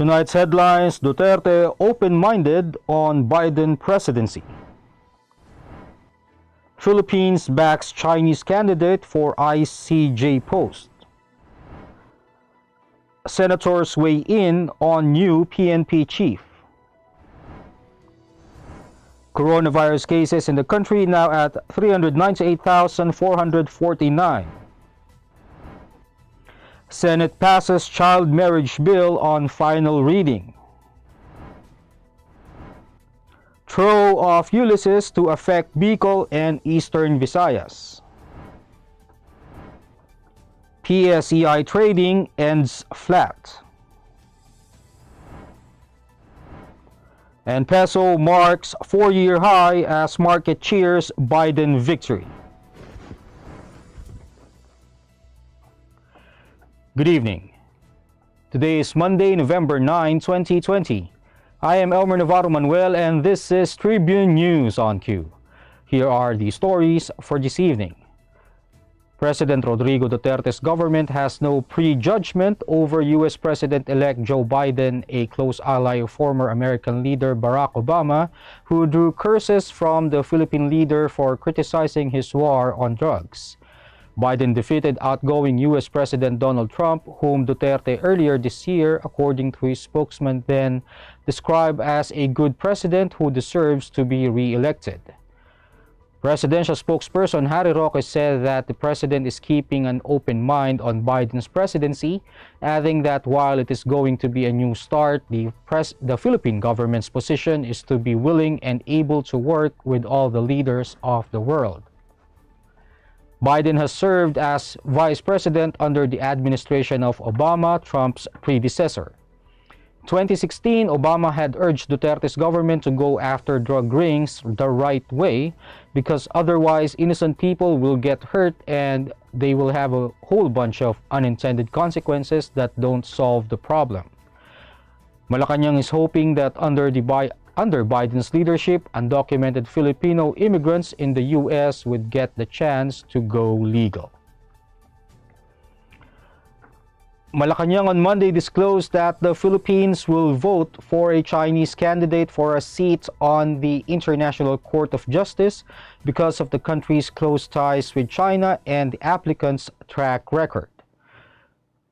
Tonight's headlines: Duterte open-minded on Biden presidency. Philippines backs Chinese candidate for ICJ post. Senators weigh in on new PNP chief. Coronavirus cases in the country now at 398,449. Senate passes child marriage bill on final reading. Throw of Ulysses to affect Bicol and Eastern Visayas. PSEI trading ends flat. And peso marks 4-year high as market cheers Biden victory. Good evening. Today is Monday, November 9, 2020. I am Elmer Navarro Manuel and this is Tribune News on Q. Here are the stories for this evening. President Rodrigo Duterte's government has no prejudgment over U.S. President-elect Joe Biden, a close ally of former American leader Barack Obama, who drew curses from the Philippine leader for criticizing his war on drugs. Biden defeated outgoing U.S. President Donald Trump, whom Duterte earlier this year, according to his spokesman, then described as a good president who deserves to be re-elected. Presidential spokesperson Harry Roque said that the president is keeping an open mind on Biden's presidency, adding that while it is going to be a new start, the Philippine government's position is to be willing and able to work with all the leaders of the world. Biden has served as vice president under the administration of Obama, Trump's predecessor. In 2016, Obama had urged Duterte's government to go after drug rings the right way because otherwise innocent people will get hurt and they will have a whole bunch of unintended consequences that don't solve the problem. Malacanang is hoping that under Biden's leadership, undocumented Filipino immigrants in the U.S. would get the chance to go legal. Malacanang on Monday disclosed that the Philippines will vote for a Chinese candidate for a seat on the International Court of Justice because of the country's close ties with China and the applicant's track record.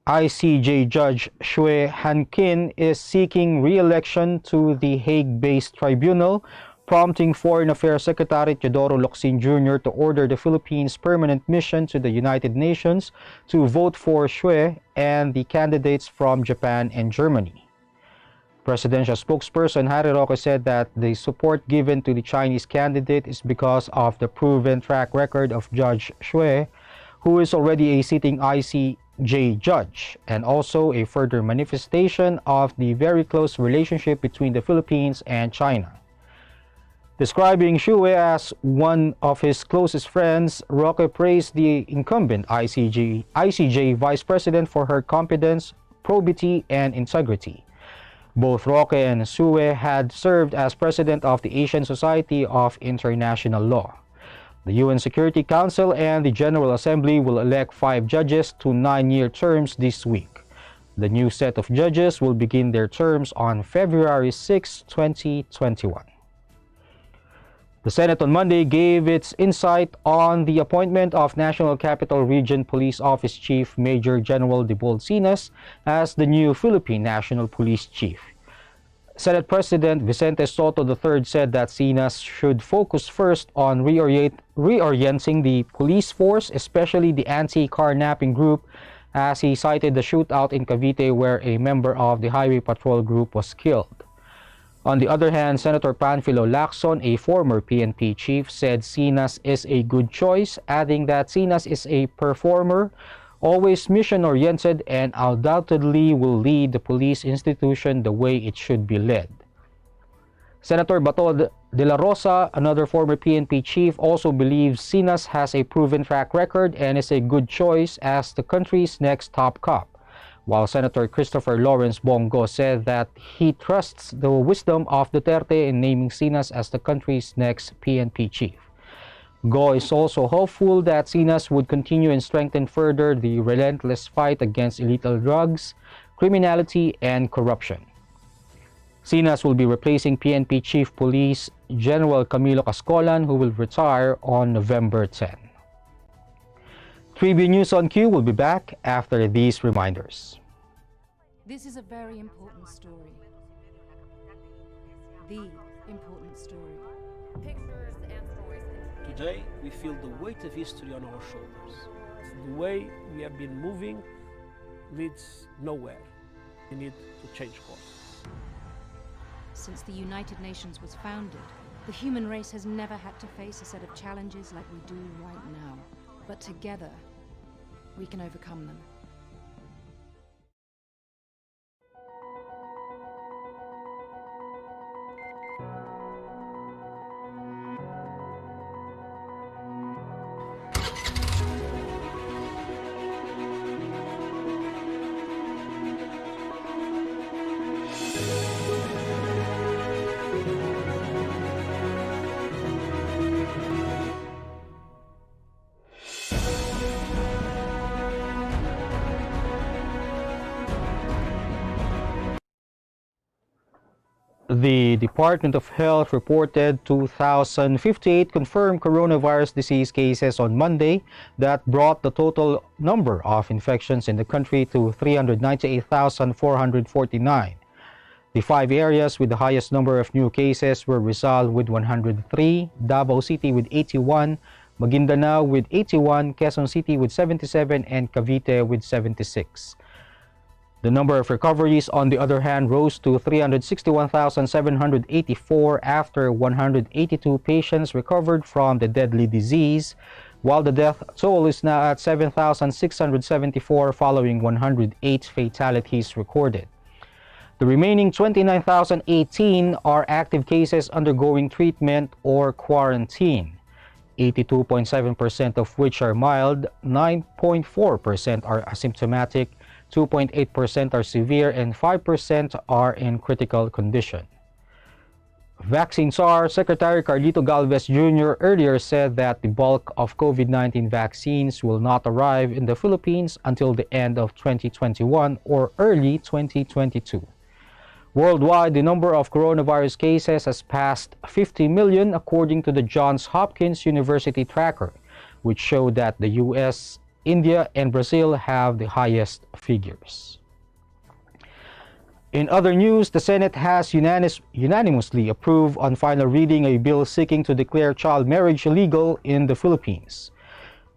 ICJ Judge Xue Hankin is seeking re-election to the Hague-based tribunal, prompting Foreign Affairs Secretary Teodoro Locsin Jr. to order the Philippines' permanent mission to the United Nations to vote for Xue and the candidates from Japan and Germany. Presidential spokesperson Harry Roque said that the support given to the Chinese candidate is because of the proven track record of Judge Xue, who is already a sitting ICJ judge, and also a further manifestation of the very close relationship between the Philippines and China. Describing Xue as one of his closest friends, Roque praised the incumbent ICJ Vice President for her competence, probity, and integrity. Both Roque and Xue had served as president of the Asian Society of International Law. The UN Security Council and the General Assembly will elect 5 judges to 9-year terms this week. The new set of judges will begin their terms on February 6, 2021. The Senate on Monday gave its insight on the appointment of National Capital Region Police Office Chief Major General Sinas as the new Philippine National Police Chief. Senate President Vicente Soto III said that Sinas should focus first on reorienting the police force, especially the anti-carnapping group, as he cited the shootout in Cavite where a member of the Highway Patrol group was killed. On the other hand, Senator Panfilo Lacson, a former PNP chief, said Sinas is a good choice, adding that Sinas is a performer, always mission-oriented, and undoubtedly will lead the police institution the way it should be led. Senator Bato de la Rosa, another former PNP chief, also believes Sinas has a proven track record and is a good choice as the country's next top cop, while Senator Christopher Lawrence Bongo said that he trusts the wisdom of Duterte in naming Sinas as the country's next PNP chief. Go is also hopeful that Sinas would continue and strengthen further the relentless fight against illegal drugs, criminality, and corruption. Sinas will be replacing PNP Chief Police General Camilo Cascolan, who will retire on November 10. Tribune News on Q will be back after these reminders. This is a very important story. The important story. Pictures and stories. Today, we feel the weight of history on our shoulders. The way we have been moving leads nowhere. We need to change course. Since the United Nations was founded, the human race has never had to face a set of challenges like we do right now. But together, we can overcome them. The Department of Health reported 2,058 confirmed coronavirus disease cases on Monday that brought the total number of infections in the country to 398,449. The 5 areas with the highest number of new cases were Rizal with 103, Davao City with 81, Maguindanao with 81, Quezon City with 77, and Cavite with 76. The number of recoveries, on the other hand, rose to 361,784 after 182 patients recovered from the deadly disease, while the death toll is now at 7,674 following 108 fatalities recorded. The remaining 29,018 are active cases undergoing treatment or quarantine, 82.7% of which are mild, 9.4% are asymptomatic, 2.8% are severe, and 5% are in critical condition. Vaccine Czar Secretary Carlito Galvez Jr. earlier said that the bulk of COVID-19 vaccines will not arrive in the Philippines until the end of 2021 or early 2022. Worldwide, the number of coronavirus cases has passed 50 million according to the Johns Hopkins University tracker, which showed that the US, India, and Brazil have the highest figures. In other news, the Senate has unanimously approved on final reading a bill seeking to declare child marriage illegal in the Philippines.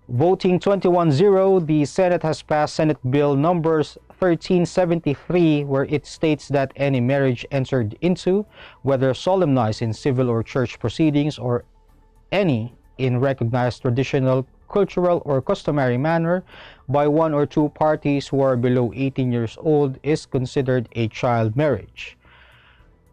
Voting 21-0, the Senate has passed Senate Bill numbers 1373, where it states that any marriage entered into, whether solemnized in civil or church proceedings or any in recognized traditional, cultural, or customary manner by one or two parties who are below 18 years old, is considered a child marriage.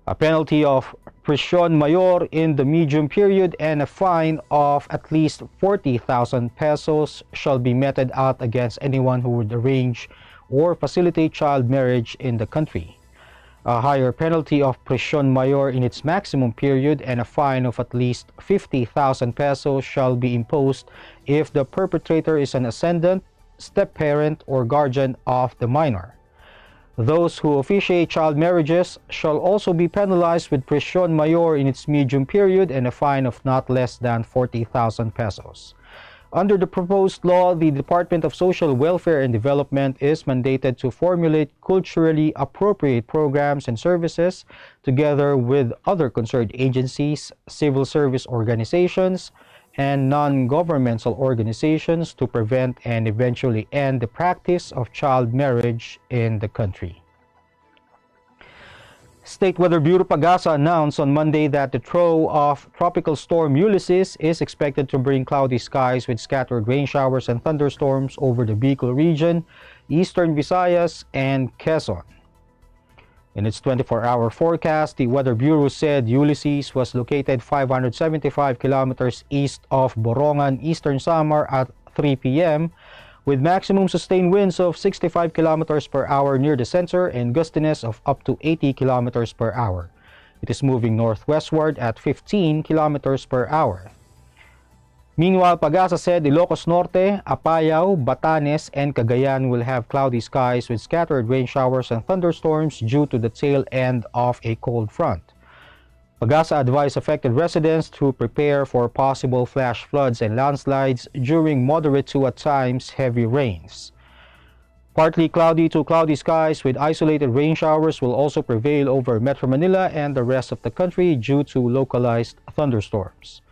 A penalty of prisión mayor in the medium period and a fine of at least 40,000 pesos shall be meted out against anyone who would arrange or facilitate child marriage in the country. A higher penalty of prisión mayor in its maximum period and a fine of at least 50,000 pesos shall be imposed if the perpetrator is an ascendant, step-parent, or guardian of the minor. Those who officiate child marriages shall also be penalized with prisión mayor in its medium period and a fine of not less than 40,000 pesos. Under the proposed law, the Department of Social Welfare and Development is mandated to formulate culturally appropriate programs and services together with other concerned agencies, civil service organizations, and non-governmental organizations to prevent and eventually end the practice of child marriage in the country. State Weather Bureau Pagasa announced on Monday that the trough of Tropical Storm Ulysses is expected to bring cloudy skies with scattered rain showers and thunderstorms over the Bicol region, eastern Visayas, and Quezon. In its 24-hour forecast, the Weather Bureau said Ulysses was located 575 kilometers east of Borongan, eastern Samar at 3 p.m., with maximum sustained winds of 65 kilometers per hour near the center and gustiness of up to 80 kilometers per hour. It is moving northwestward at 15 kilometers per hour. Meanwhile, Pag-asa said Ilocos Norte, Apayao, Batanes, and Cagayan will have cloudy skies with scattered rain showers and thunderstorms due to the tail end of a cold front. Pag-asa advised affected residents to prepare for possible flash floods and landslides during moderate to at times heavy rains. Partly cloudy to cloudy skies with isolated rain showers will also prevail over Metro Manila and the rest of the country due to localized thunderstorms.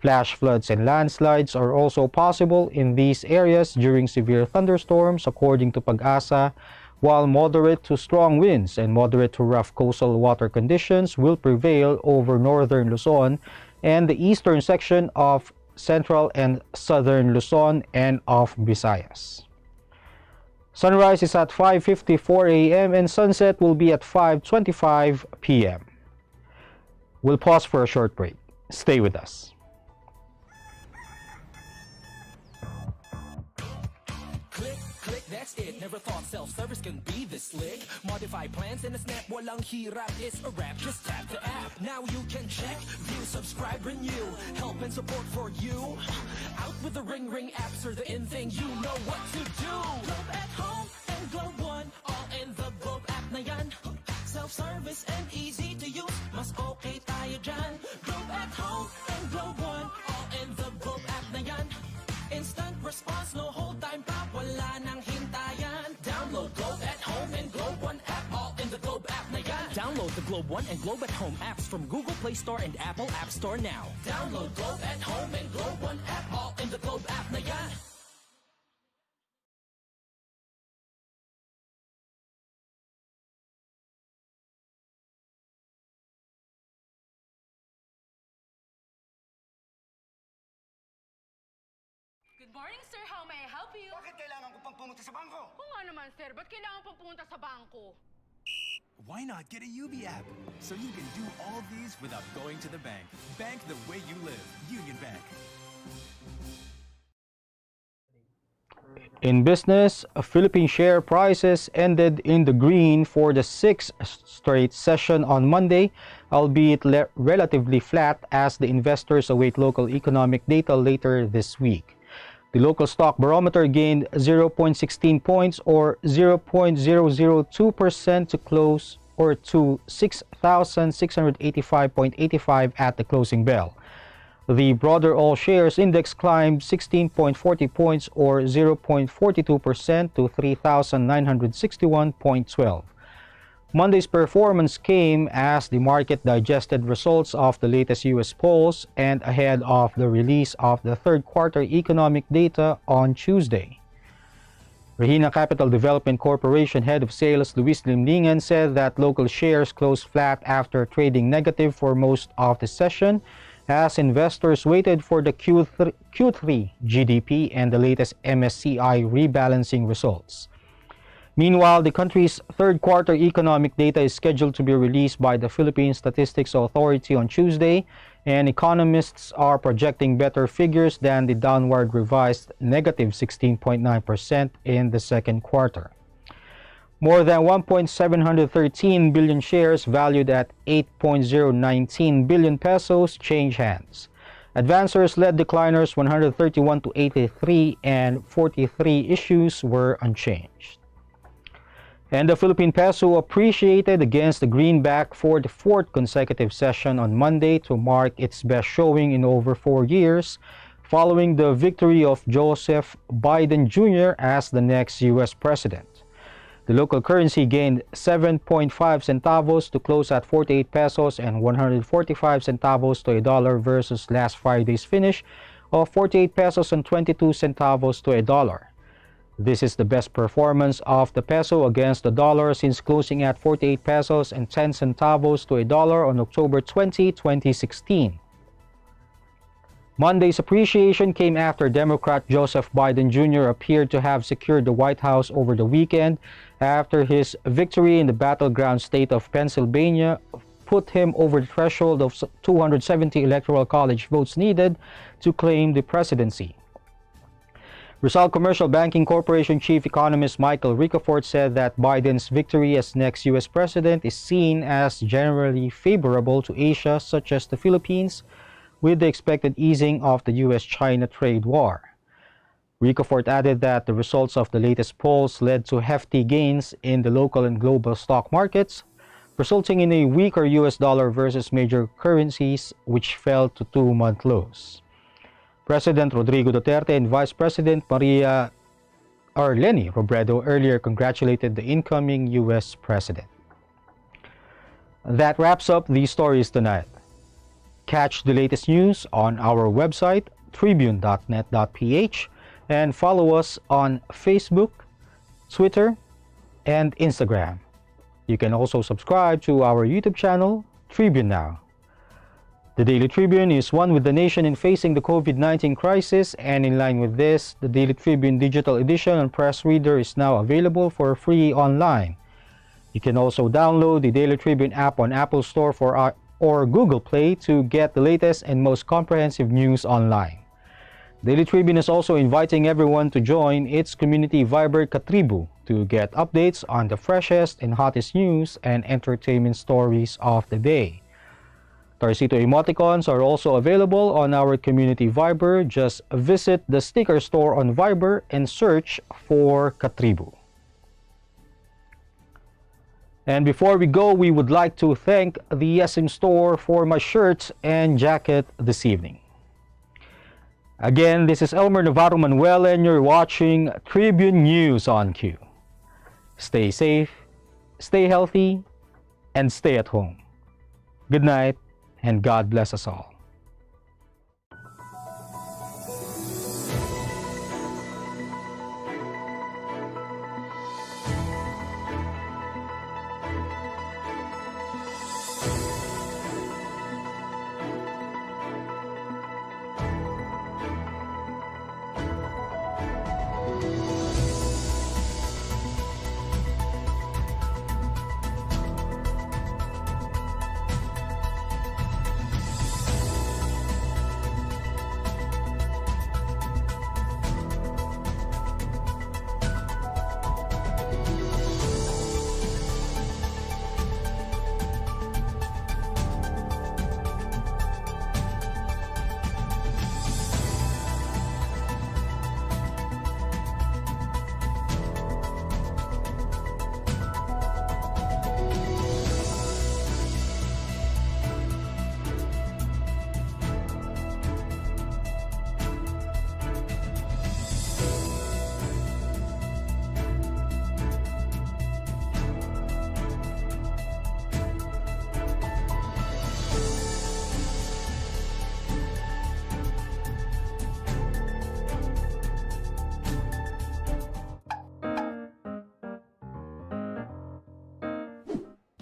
Flash floods and landslides are also possible in these areas during severe thunderstorms, according to Pag-asa, while moderate to strong winds and moderate to rough coastal water conditions will prevail over northern Luzon and the eastern section of central and southern Luzon and of Visayas. Sunrise is at 5:54 a.m. and sunset will be at 5:25 p.m. We'll pause for a short break. Stay with us. That's it, never thought self-service can be this slick. Modify plans in a snap, walang hirap, it's a wrap. Just tap the app, now you can check, view, subscribe, renew, help and support for you. Out with the ring apps are the in thing, you know what to do. Globe at home and Globe One, all in the Globe app na yan. Self-service and easy to use, mas okay tayo dyan. Globe at home and Globe One, all in the Globe app na yan. Instant response, no hold time pa, wala nang hintayan. Download Globe at Home and Globe One app, all in the Globe app na yan. Download the Globe One and Globe at Home apps from Google Play Store and Apple App Store now. Download Globe at Home and Globe One app, all in the Globe app na yan. Good morning, sir. How may I help you? Bakit kailangan ko pang pumunta sa bangko? Oo nga naman, sir. Ba't kailangan pong pumunta sa bangko? Why not get a UB app so you can do all these without going to the bank? Bank the way you live. Union Bank. In business, Philippine share prices ended in the green for the sixth straight session on Monday, albeit relatively flat as the investors await local economic data later this week. The local stock barometer gained 0.16 points or 0.002% to close or to 6,685.85 at the closing bell. The broader all shares index climbed 16.40 points or 0.42% to 3,961.12. Monday's performance came as the market digested results of the latest U.S. polls and ahead of the release of the third quarter economic data on Tuesday. Regina Capital Development Corporation Head of Sales Luis Limlingan said that local shares closed flat after trading negative for most of the session as investors waited for the Q3 GDP and the latest MSCI rebalancing results. Meanwhile, the country's third quarter economic data is scheduled to be released by the Philippine Statistics Authority on Tuesday, and economists are projecting better figures than the downward revised negative 16.9% in the second quarter. More than 1.713 billion shares valued at 8.019 billion pesos change hands. Advancers led decliners 131 to 83 and 43 issues were unchanged. And the Philippine peso appreciated against the greenback for the fourth consecutive session on Monday to mark its best showing in over 4 years, following the victory of Joseph Biden Jr. as the next U.S. president. The local currency gained 7.5 centavos to close at 48 pesos and 145 centavos to a dollar versus last Friday's finish of 48 pesos and 22 centavos to a dollar. This is the best performance of the peso against the dollar since closing at 48 pesos and 10 centavos to a dollar on October 20, 2016. Monday's appreciation came after Democrat Joseph Biden Jr. appeared to have secured the White House over the weekend after his victory in the battleground state of Pennsylvania put him over the threshold of 270 electoral college votes needed to claim the presidency. Rizal Commercial Banking Corporation Chief Economist Michael Ricafort said that Biden's victory as next U.S. president is seen as generally favorable to Asia, such as the Philippines, with the expected easing of the US-China trade war. Ricofort added that the results of the latest polls led to hefty gains in the local and global stock markets, resulting in a weaker US dollar versus major currencies, which fell to two-month lows. President Rodrigo Duterte and Vice President Maria Leni Robredo earlier congratulated the incoming US President. That wraps up these stories tonight. Catch the latest news on our website, tribune.net.ph, and follow us on Facebook, Twitter, and Instagram. You can also subscribe to our YouTube channel, Tribune Now. The Daily Tribune is one with the nation in facing the COVID-19 crisis, and in line with this, the Daily Tribune Digital Edition and Press Reader is now available for free online. You can also download the Daily Tribune app on Apple Store or Google Play to get the latest and most comprehensive news online. Daily Tribune is also inviting everyone to join its community Viber Katribu to get updates on the freshest and hottest news and entertainment stories of the day. Tarcito emoticons are also available on our community Viber. Just visit the sticker store on Viber and search for Katribu. And before we go, we would like to thank the SM store for my shirt and jacket this evening. Again, this is Elmer Navarro Manuel and you're watching Tribune News on Q. Stay safe, stay healthy, and stay at home. Good night, and God bless us all.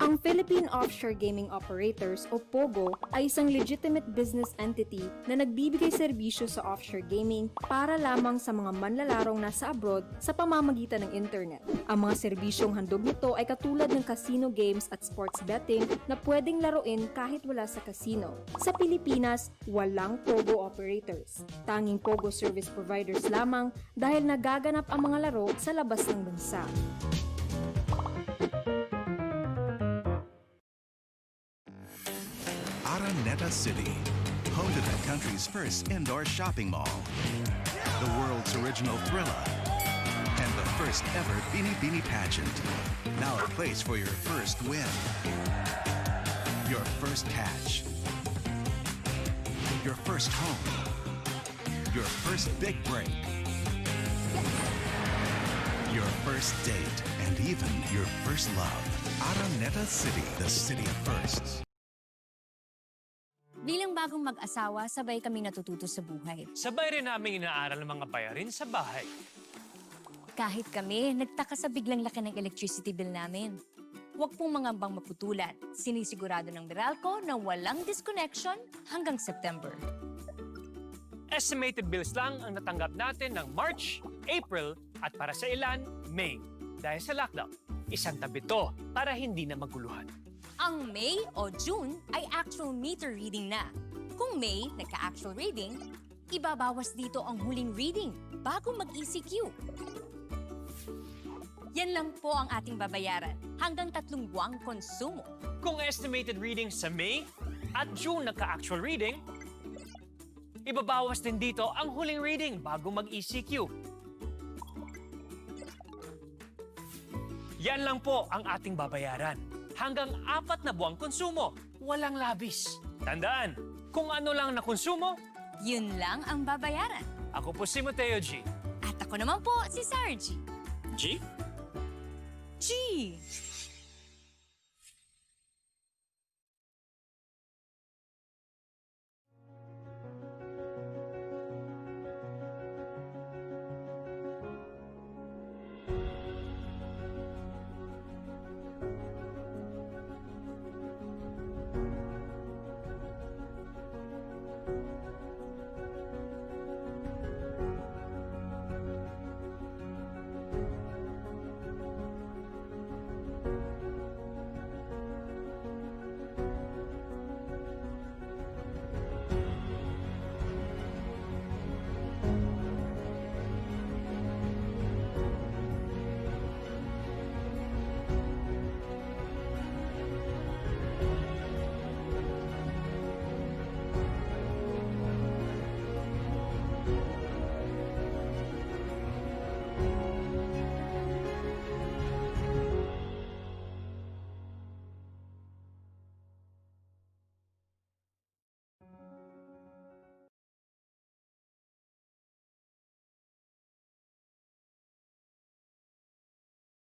Ang Philippine Offshore Gaming Operators o POGO ay isang legitimate business entity na nagbibigay serbisyo sa offshore gaming para lamang sa mga manlalarong nasa abroad sa pamamagitan ng internet. Ang mga serbisyong handog nito ay katulad ng casino games at sports betting na pwedeng laruin kahit wala sa casino. Sa Pilipinas, walang POGO operators. Tanging POGO service providers lamang dahil nagaganap ang mga laro sa labas ng bansa. Araneta City, home to the country's first indoor shopping mall, the world's original Thrilla, and the first ever Bini Bini pageant. Now a place for your first win, your first catch, your first home, your first big break, your first date, and even your first love. Araneta City, the city of firsts. Bilang bagong mag-asawa, sabay kaming natututo sa buhay. Sabay rin namin inaaral ng mga bayarin sa bahay. Kahit kami, nagtaka sa biglang laki ng electricity bill namin. Huwag pong mangambang maputulan. Sinisigurado ng Meralco na walang disconnection hanggang September. Estimated bills lang ang natanggap natin ng March, April, at para sa ilan, May. Dahil sa lockdown, isang tabi to para hindi na maguluhan. Ang May o June ay actual meter reading na. Kung May nagka-actual reading, ibabawas dito ang huling reading bago mag-ECQ. Yan lang po ang ating babayaran hanggang 3 buwang konsumo. Kung estimated reading sa May at June nagka-actual reading, Ibabawas din dito ang huling reading bago mag-ECQ. Yan lang po ang ating babayaran. Hanggang 4 na buwang konsumo, walang labis. Tandaan, kung ano lang na konsumo, Yun lang ang babayaran. ako po si Mateo G. At ako naman po si Sarah G. G? G!